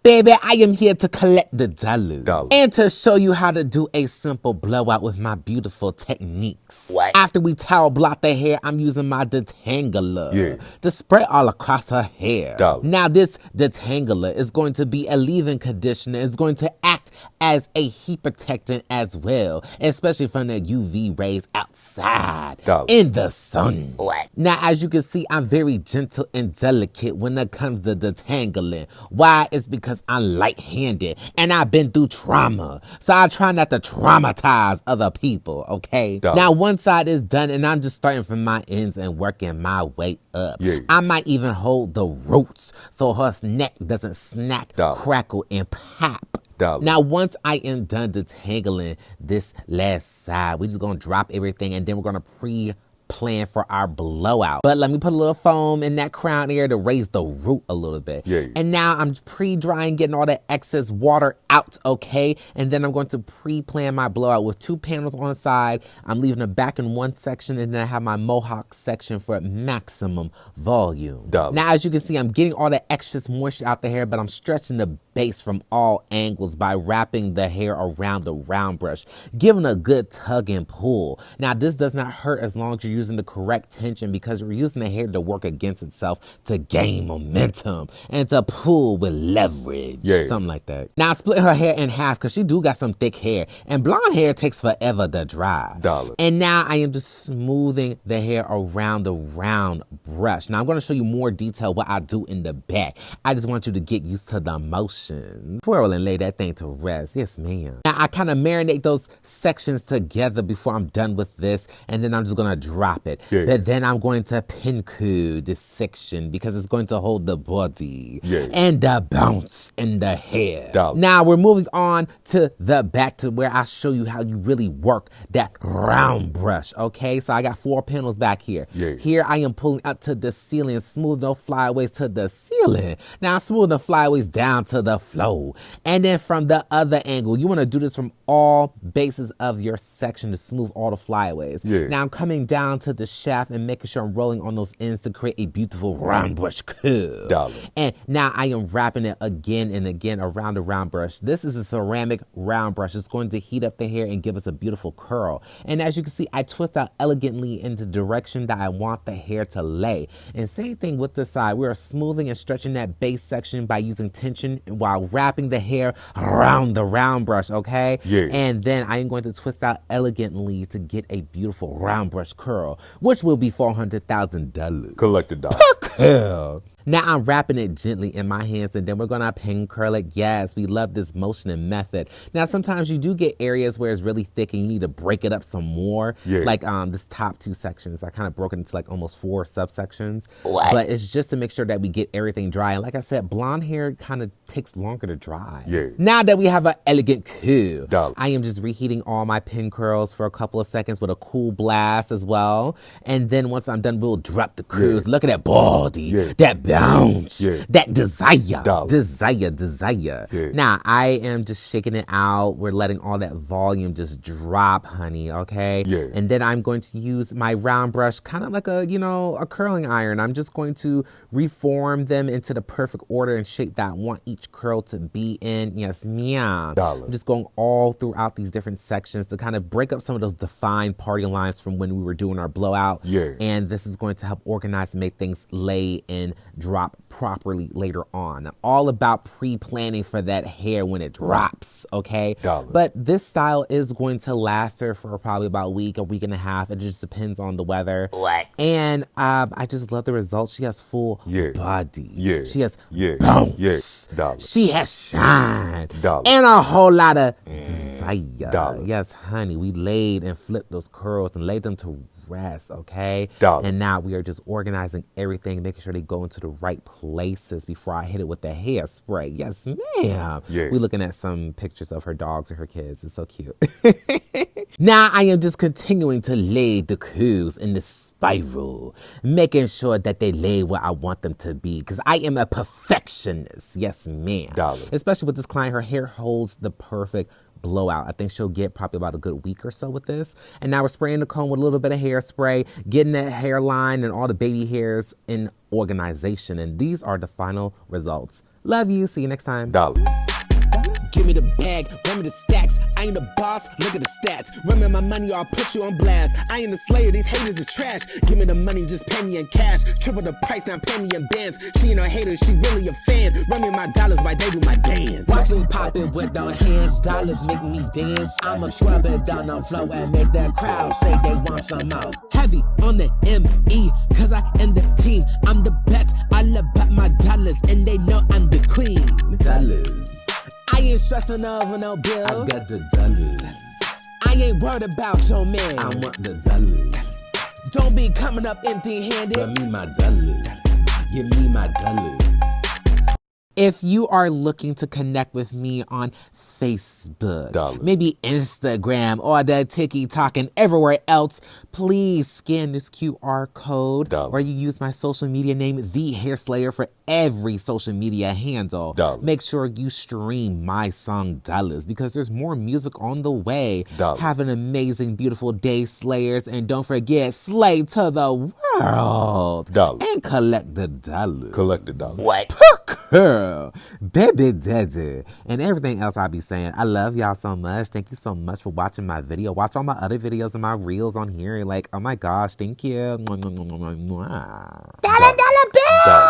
Baby, I am here to collect the dollars Dollars. and to show you how to do a simple blowout with my beautiful techniques. What? After we towel block the hair, I'm using my detangler to spray all across her hair. Dollars. Now this detangler is going to be a leave-in conditioner. It's going to act as a heat protectant as well, especially from the UV rays outside in the sun. What? Now, as you can see, I'm very gentle and delicate when it comes to detangling. Why? It's because I'm light-handed and I've been through trauma. So I try not to traumatize other people, okay? Now, one side is done and I'm just starting from my ends and working my way up. I might even hold the roots so her neck doesn't snack, crackle, and pop. Now, once I am done detangling this last side, we're just going to drop everything and then we're going to pre-plan for our blowout. But let me put a little foam in that crown area to raise the root a little bit. And now I'm pre-drying, getting all that excess water out, okay? And then I'm going to pre-plan my blowout with 2 panels on the side. I'm leaving the back in one section and then I have my mohawk section for maximum volume. Now, as you can see, I'm getting all the excess moisture out the hair, but I'm stretching the base from all angles by wrapping the hair around the round brush, giving a good tug and pull. Now, this does not hurt as long as you're using the correct tension because we're using the hair to work against itself to gain momentum and to pull with leverage, something like that. Now, I split her hair in half because she do got some thick hair and blonde hair takes forever to dry. And now I am just smoothing the hair around the round brush. Now, I'm going to show you more detail what I do in the back. I just want you to get used to the motion. Twirl and lay that thing to rest. Yes, ma'am. Now, I kind of marinate those sections together before I'm done with this, and then I'm just going to drop it. But then I'm going to pin code this section because it's going to hold the body and the bounce in the hair. Now, we're moving on to the back to where I show you how you really work that round brush, okay? So I got 4 panels back here. Here I am pulling up to the ceiling, smooth no flyaways to the ceiling. Now, smooth the flyaways down to the flow. And then from the other angle, you want to do this from all bases of your section to smooth all the flyaways. Now I'm coming down to the shaft and making sure I'm rolling on those ends to create a beautiful round brush curve. And now I am wrapping it again and again around the round brush. This is a ceramic round brush. It's going to heat up the hair and give us a beautiful curl. And as you can see, I twist out elegantly in the direction that I want the hair to lay. And same thing with the side. We are smoothing and stretching that base section by using tension while wrapping the hair around the round brush, okay? And then I am going to twist out elegantly to get a beautiful round brush curl, which will be $400,000. Collected dollars. Curl. Now I'm wrapping it gently in my hands and then we're gonna pin curl it. Yes, we love this motion and method. Now sometimes you do get areas where it's really thick and you need to break it up some more. Like this top 2 sections, I kind of broke it into like almost 4 subsections. But it's just to make sure that we get everything dry. And like I said, blonde hair kind of takes longer to dry. Now that we have an elegant curl, I am just reheating all my pin curls for a couple of seconds with a cool blast as well. And then once I'm done, we'll drop the curls. Look at that body, that bounce, that desire. Now, I am just shaking it out. We're letting all that volume just drop, honey, okay? And then I'm going to use my round brush, kind of like a, you know, a curling iron. I'm just going to reform them into the perfect order and shape that I want each curl to be in. Yes, ma'am. I'm just going all throughout these different sections to kind of break up some of those defined party lines from when we were doing our blowout. And this is going to help organize and make things lay and drop properly later on. All about pre-planning for that hair when it drops, okay? But this style is going to last her for probably about a week and a half. It just depends on the weather. And I just love the results. She has full body. She has bounce. She has shine. And a whole lot of desire. Yes, honey. We laid and flipped those curls and laid them to rest, okay? And now we are just organizing everything, making sure they go into the right places before I hit it with the hairspray. Yes, ma'am. We're looking at some pictures of her dogs and her kids. It's so cute. Now I am just continuing to lay the curls in the spiral, making sure that they lay where I want them to be because I am a perfectionist. Yes, ma'am. Especially with this client, her hair holds the perfect blowout. I think she'll get probably about a good week or so with this. And now we're spraying the comb with a little bit of hairspray, getting that hairline and all the baby hairs in organization. And these are the final results Love you. See you next time. Dollars. Give me the bag, run me the stacks. I ain't the boss, look at the stats. Run me my money or I'll put you on blast. I ain't the slayer, these haters is trash. Give me the money, just pay me in cash. Triple the price, now pay me in bands. She ain't no hater, she really a fan. Run me my dollars while they do my dance. Watch me pop it with the hands. Dollars make me dance. I'ma scrub it down the floor and make that crowd say they want some more. Heavy on the ME, cause I am the team. I'm the best, I love about my dollars. And they know I'm the queen. Dollars. I ain't stressing over no bills. I got the dollars. I ain't worried about your man. I want the dollars. Don't be coming up empty-handed. Give me my dollars. Give me my dollars. If you are looking to connect with me on Facebook, Dollars. maybe Instagram or the TikTok and everywhere else, please scan this QR code Dollars. or you use my social media name, The Hair Slayer, for every social media handle. Dollars. Make sure you stream my song Dollars because there's more music on the way. Dollars. Have an amazing, beautiful day, Slayers, and don't forget, slay to the world. Dollars. And collect the dollars. Collect the dollars. What? Girl, baby daddy, and everything else I'll be saying. I love y'all so much. Thank you so much for watching my video. Watch all my other videos and my reels on here. Like, oh my gosh, thank you. Mwah, mwah, mwah, mwah, mwah. Dollar bill.